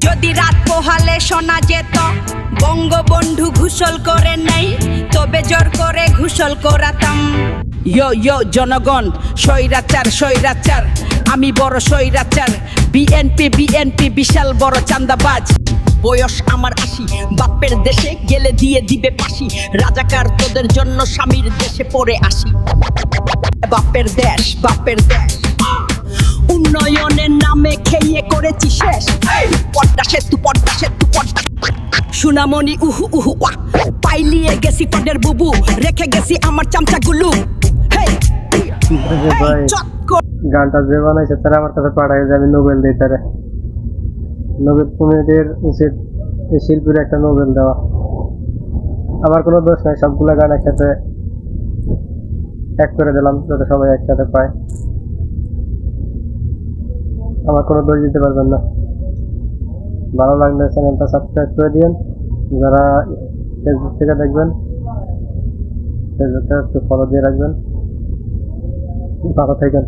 যদি রাত পোহালে শোনা যেত বঙ্গবন্ধু ঘুষল করে নাই, তবে জোর করে ঘুষল করাতাম। ইয়ো ইয়ো জনগণ, স্বৈরাচার স্বৈরাচার, আমি বড় স্বৈরাচার। বিএনপি বিএনপি বিশাল বড় চাঁদাবাজ। বয়স আমার ৮০, বাপের দেশে গেলে দিয়ে দিবে ফাঁসি। রাজাকার তোদের জন্য স্বামীর দেশে পড়ে আসি। বাপের দেশ বাপের দেশ, উন্নয়নের নামে খেয়ে করেছি শেষ। পদ্মা সেতু পদ্মা সেতু পদ্মা, সুনামণি উহু উহু ওয়া, পাইলিয়ে গেছি পদের বুবু, রেখে গেছি আমার চামচাগুলো। হেই ভাই গানটা যে বানাইছে তারা আমার কাছে পাঠাই যে আমি নোবেল দিই তারা। নোবেল কমিটির উচিত এই শিল্পীর একটা নোবেল দেওয়া। আমার কোনো দোষ নাই, সবগুলো গান একসাথে এক করে দিলাম যাতে সবাই একসাথে পায়। আমার কোনো দোষ দিতে পারবেন না। ভালো লাগলে চ্যানেলটা সাবস্ক্রাইব করে দিন। যারা ফেসবুক থেকে দেখবেন ফেসবুকে একটু ফলো দিয়ে রাখবেন। ভালো থাকেন।